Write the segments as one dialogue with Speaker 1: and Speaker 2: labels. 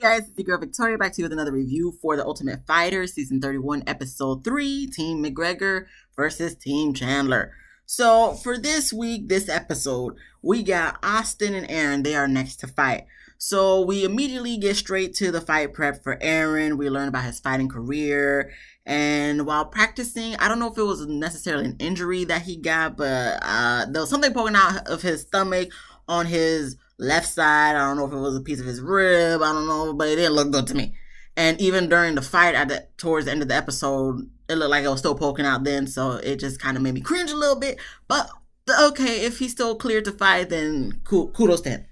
Speaker 1: guys, it's your girl Victoria back to you with another review for The Ultimate Fighter, Season 31, Episode 3, Team McGregor versus Team Chandler. So, for this week, this episode, we got Austin and Aaron. They are next to fight. So, we immediately get straight to the fight prep for Aaron. We learn about his fighting career. And while practicing, I don't know if it was necessarily an injury that he got, but there was something poking out of his stomach on his left side. I don't know if it was a piece of his rib. I don't know, but it didn't look good to me. And even during the fight towards the end of the episode, it looked like it was still poking out then. So it just kind of made me cringe a little bit. But okay, if he's still cleared to fight, then kudos to him.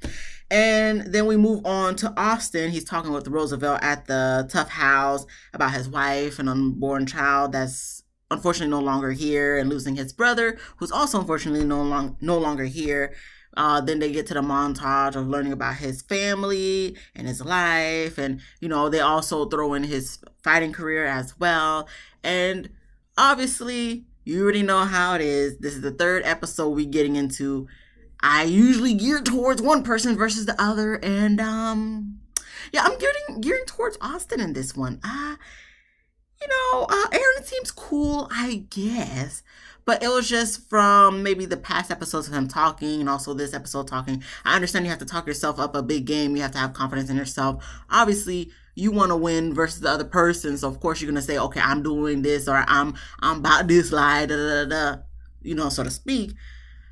Speaker 1: And then we move on to Austin. He's talking with Roosevelt at the Tough House about his wife and unborn child that's unfortunately no longer here, and losing his brother, who's also unfortunately no longer here. Then they get to the montage of learning about his family and his life. And, they also throw in his fighting career as well. And obviously, you already know how it is. This is the third episode we're getting into. I usually gear towards one person versus the other. And, I'm gearing towards Austin in this one. Aaron seems cool, I guess. But it was just from maybe the past episodes of him talking and also this episode talking. I understand you have to talk yourself up a big game. You have to have confidence in yourself. Obviously, you want to win versus the other person. So, of course, you're going to say, okay, I'm doing this, or I'm about this lie, so to speak.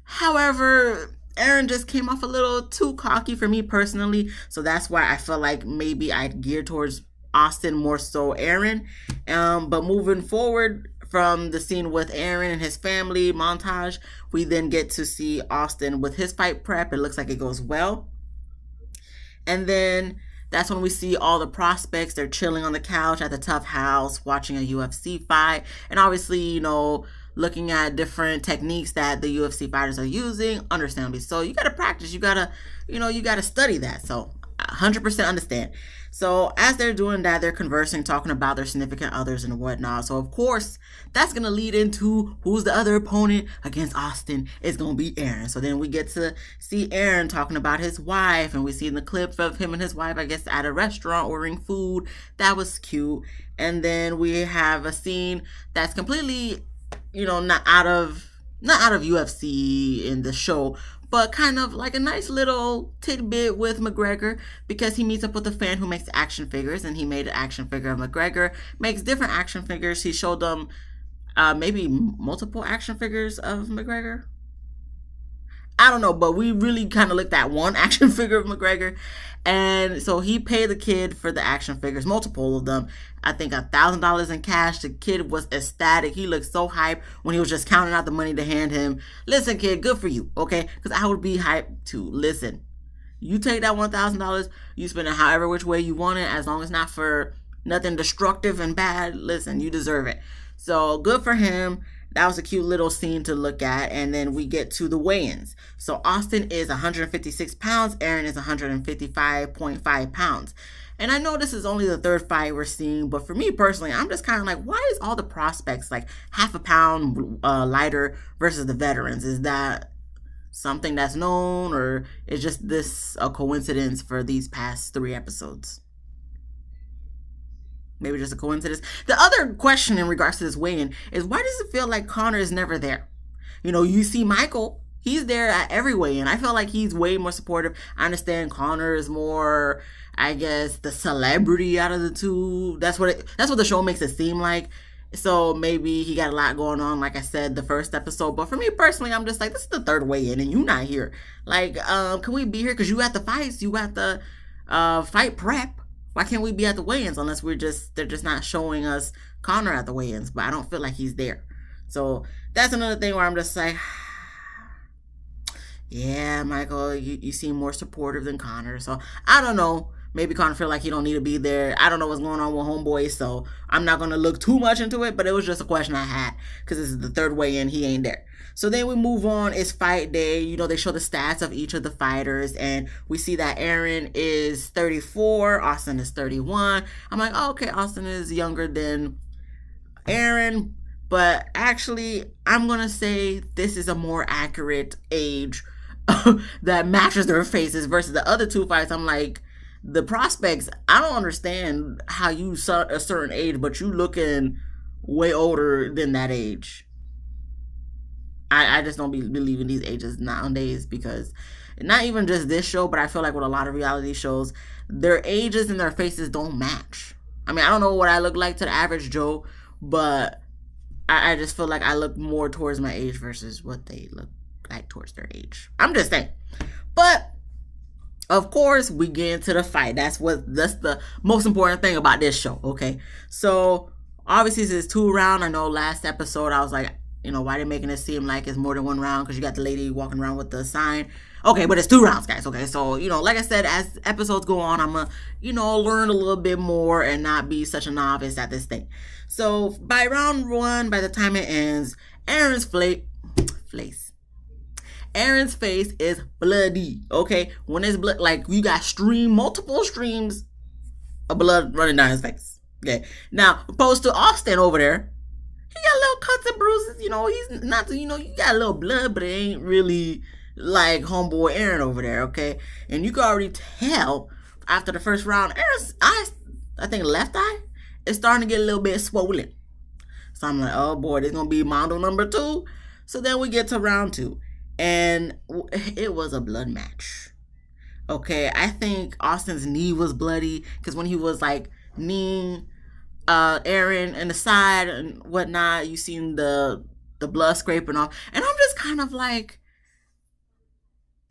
Speaker 1: However, Aaron just came off a little too cocky for me personally. So that's why I felt like maybe I'd gear towards Austin more so Aaron. But moving forward from the scene with Aaron and his family montage, we then get to see Austin with his fight prep. It looks like it goes well. And then that's when we see all the prospects. They're chilling on the couch at the Tough House, watching a UFC fight. And obviously, looking at different techniques that the UFC fighters are using, understandably. So you got to practice. You got to study that. So 100% understand. So as they're doing that, they're conversing, talking about their significant others and whatnot. So of course, that's going to lead into who's the other opponent against Austin. It's going to be Aaron. So then we get to see Aaron talking about his wife, and we see in the clip of him and his wife, I guess, at a restaurant ordering food. That was cute. And then we have a scene that's completely, not out of UFC in the show, but kind of like a nice little tidbit with McGregor, because he meets up with a fan who makes action figures, and he made an action figure of McGregor, makes different action figures. He showed them maybe multiple action figures of McGregor. I don't know, but we really kind of looked at one action figure of McGregor. And so he paid the kid for the action figures, multiple of them. I think $1,000 in cash. The kid was ecstatic. He looked so hyped when he was just counting out the money to hand him. Listen, kid, good for you, okay? Because I would be hyped too. Listen, you take that $1,000, you spend it however which way you want it, as long as not for nothing destructive and bad. Listen, you deserve it. So good for him. That was a cute little scene to look at. And then we get to the weigh-ins. So Austin is 156 pounds. Aaron is 155.5 pounds. And I know this is only the third fight we're seeing, but for me personally, I'm just kind of like, why is all the prospects like half a pound lighter versus the veterans? Is that something that's known, or is just this a coincidence for these past 3 episodes? Maybe just a coincidence. The other question in regards to this weigh-in is, why does it feel like Conor is never there? You see Michael, he's there at every weigh-in. I feel like he's way more supportive. I understand Conor is more, I guess, the celebrity out of the two. That's what the show makes it seem like. So maybe he got a lot going on, like I said, the first episode. But for me personally, I'm just like, this is the third weigh-in and you not here. Like, can we be here? Because you at the fights, you at the fight prep. Why can't we be at the weigh-ins unless they're just not showing us Conor at the weigh-ins? But I don't feel like he's there. So that's another thing where I'm just like, yeah, Michael, you seem more supportive than Conor. So I don't know. Maybe Conor feel like he don't need to be there. I don't know what's going on with Homeboy, so I'm not going to look too much into it, but it was just a question I had because this is the third weigh-in. He ain't there. So then we move on. It's fight day. They show the stats of each of the fighters, and we see that Aaron is 34, Austin is 31. I'm like, oh, okay, Austin is younger than Aaron, but actually, I'm going to say this is a more accurate age that matches their faces versus the other two fights. I'm like, the prospects, I don't understand how you a certain age, but you looking way older than that age. I just don't believe in these ages nowadays because not even just this show, but I feel like with a lot of reality shows, their ages and their faces don't match. I mean, I don't know what I look like to the average Joe, but I just feel like I look more towards my age versus what they look like towards their age. I'm just saying. But of course, we get into the fight. That's the most important thing about this show. Okay, so obviously this is 2 round. I know last episode I was like, why they making it seem like it's more than 1 round? Because you got the lady walking around with the sign. Okay, but it's 2 rounds, guys. Okay, so like I said, as episodes go on, I'm gonna learn a little bit more and not be such a novice at this thing. So by round 1, by the time it ends, Aaron's face is bloody. Okay, when it's blood, like you got multiple streams of blood running down his face. Okay, now opposed to Austin over there, he got little cuts and bruises. He's not. You got a little blood, but it ain't really like homeboy Aaron over there. Okay, and you can already tell after the first round, Aaron's eye, I think left eye, is starting to get a little bit swollen. So I'm like, oh boy, this is gonna be Mondo number 2. So then we get to round 2. And it was a blood match. Okay, I think Austin's knee was bloody because when he was like kneeing Aaron in the side and whatnot, you seen the blood scraping off. And I'm just kind of like,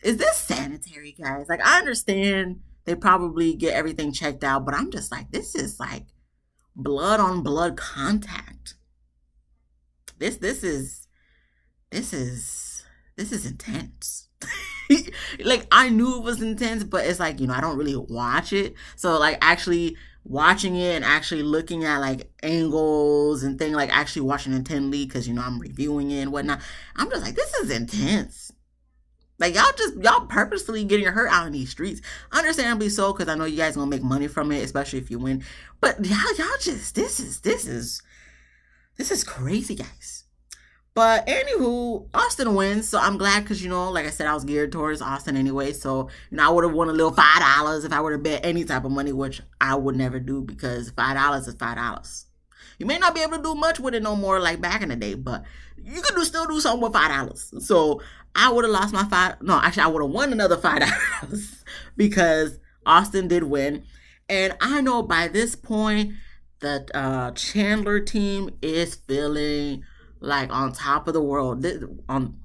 Speaker 1: is this sanitary, guys? Like, I understand they probably get everything checked out, but I'm just like, this is like blood on blood contact. This is intense. Like, I knew it was intense, but it's like, I don't really watch it. So like actually watching it and actually looking at like angles and things, like actually watching intently because I'm reviewing it and whatnot, I'm just like, this is intense. Like, y'all purposely getting hurt out in these streets. Understandably so, because I know you guys gonna make money from it, especially if you win. But y'all just, this is crazy, guys. But anywho, Austin wins, so I'm glad because, like I said, I was geared towards Austin anyway. So, I would have won a little $5 if I would have bet any type of money, which I would never do because $5 is $5. You may not be able to do much with it no more like back in the day, but you can still do something with $5. So I would have lost my I would have won another $5 because Austin did win. And I know by this point that Chandler team is feeling like on top of the world. On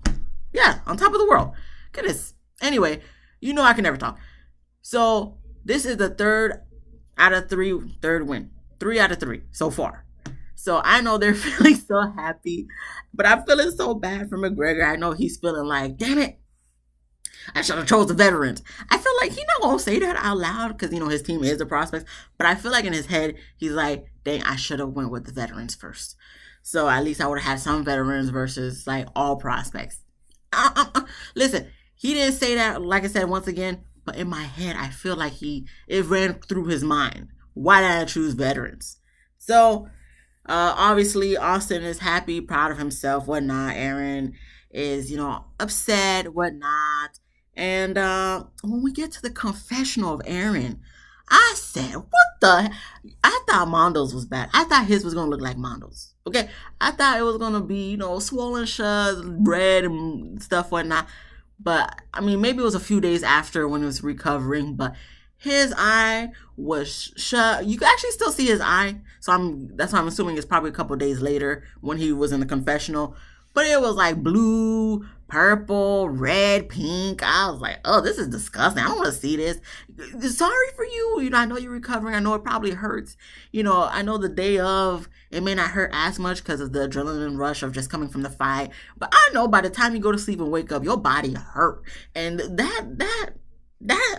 Speaker 1: top of the world. Goodness. Anyway, I can never talk. So this is the third win. 3 out of 3 so far. So I know they're feeling so happy, but I'm feeling so bad for McGregor. I know he's feeling like, damn it, I should have chose the veterans. I feel like he's not going to say that out loud because, his team is the prospects. But I feel like in his head, he's like, dang, I should have went with the veterans first. So at least I would have had some veterans versus like all prospects. Listen, he didn't say that, like I said, once again, but in my head, I feel like it ran through his mind. Why did I choose veterans? So obviously Austin is happy, proud of himself, whatnot. Aaron is, upset, whatnot. And when we get to the confessional of Aaron, I said, I thought Mondo's was bad. I thought his was going to look like Mondo's. Okay? I thought it was going to be, swollen shut, red and stuff, whatnot. But, I mean, maybe it was a few days after when he was recovering, but his eye was shut. You can actually still see his eye. So that's why I'm assuming it's probably a couple days later when he was in the confessional. But it was like blue, purple, red, pink. I was like, oh, this is disgusting. I don't want to see this. Sorry for you. I know you're recovering. I know it probably hurts. I know the day of, it may not hurt as much because of the adrenaline rush of just coming from the fight. But I know by the time you go to sleep and wake up, your body hurt. And that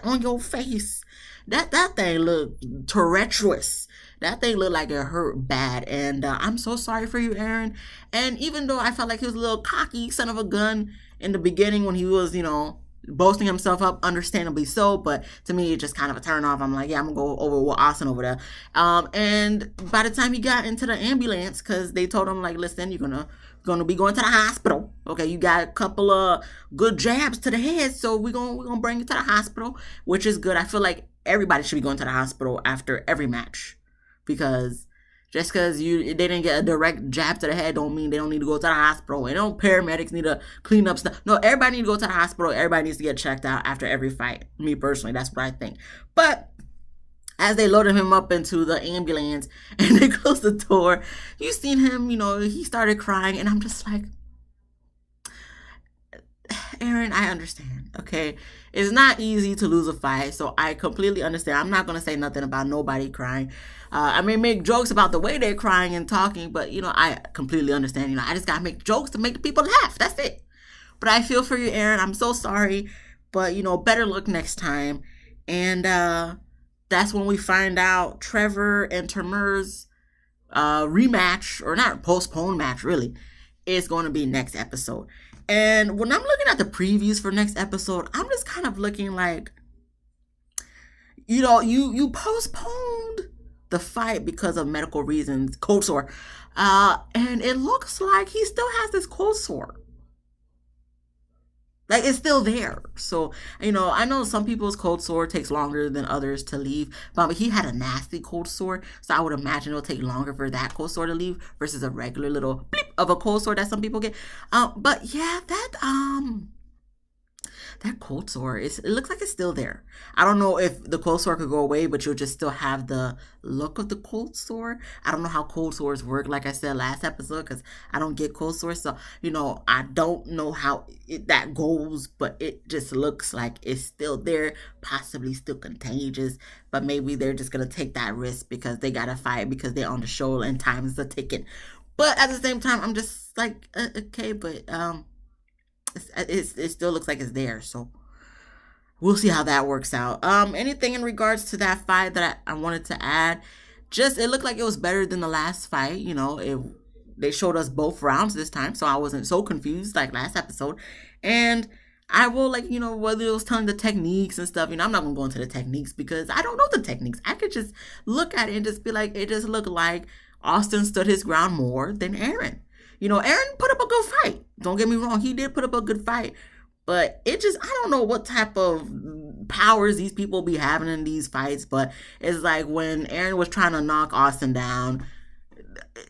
Speaker 1: on your face, that thing looked treacherous. That thing looked like it hurt bad. And I'm so sorry for you, Aaron. And even though I felt like he was a little cocky son of a gun in the beginning when he was, boasting himself up, understandably so. But to me, it's just kind of a turn off. I'm like, yeah, I'm going to go over with Austin over there. And by the time he got into the ambulance, because they told him, like, listen, you're going to be going to the hospital. Okay, you got a couple of good jabs to the head, so we're gonna bring you to the hospital, which is good. I feel like everybody should be going to the hospital after every match, because just because they didn't get a direct jab to the head don't mean they don't need to go to the hospital. And no paramedics need to clean up stuff. No, everybody need to go to the hospital. Everybody needs to get checked out after every fight. Me personally, that's what I think. But as they loaded him up into the ambulance and they closed the door, you seen him, he started crying, and I'm just like, Aaron, I understand, okay? It's not easy to lose a fight, so I completely understand. I'm not going to say nothing about nobody crying. I may make jokes about the way they're crying and talking, but, I completely understand. I just got to make jokes to make the people laugh. That's it. But I feel for you, Aaron. I'm so sorry, but, better luck next time. And that's when we find out Trevor and Tamir's rematch, or not postponed match, really, is going to be next episode. And when I'm looking at the previews for next episode, I'm just kind of looking like, you postponed the fight because of medical reasons, cold sore. And it looks like he still has this cold sore. Like, it's still there. So, I know some people's cold sore takes longer than others to leave, but he had a nasty cold sore. So I would imagine it'll take longer for that cold sore to leave versus a regular little bleep of a cold sore that some people get. But yeah, that cold sore, it looks like it's still there. I don't know if the cold sore could go away, but you'll just still have the look of the cold sore. I don't know how cold sores work, like I said last episode, because I don't get cold sores. So, I don't know how that goes, but it just looks like it's still there, possibly still contagious. But maybe they're just going to take that risk because they got to fight, because they're on the show and time is a ticking. But at the same time, I'm just like, okay, but it still looks like it's there, so we'll see how that works out. Anything in regards to that fight that I wanted to add? Just, it looked like it was better than the last fight. They showed us both rounds this time, so I wasn't so confused like last episode. And I will, whether it was telling the techniques and stuff, I'm not gonna go into the techniques because I don't know the techniques. I could just look at it and just be like, it just looked like Austin stood his ground more than Aaron. Aaron put up a good fight. Don't get me wrong. He did put up a good fight. But I don't know what type of powers these people be having in these fights. But it's like when Aaron was trying to knock Austin down, he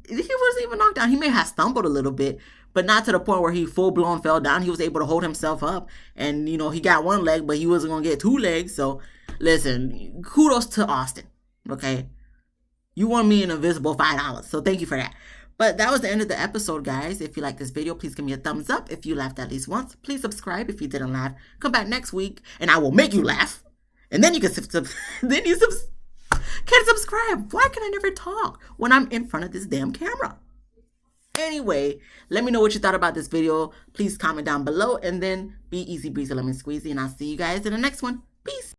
Speaker 1: wasn't even knocked down. He may have stumbled a little bit, but not to the point where he full-blown fell down. He was able to hold himself up. And, he got one leg, but he wasn't going to get two legs. So, listen, kudos to Austin, okay? You won me an invisible $5, so thank you for that. But that was the end of the episode, guys. If you like this video, please give me a thumbs up. If you laughed at least once, please subscribe. If you didn't laugh, come back next week, and I will make you laugh. And then you can subscribe. Why can I never talk when I'm in front of this damn camera? Anyway, let me know what you thought about this video. Please comment down below, and then be easy breezy lemon squeezy, and I'll see you guys in the next one. Peace.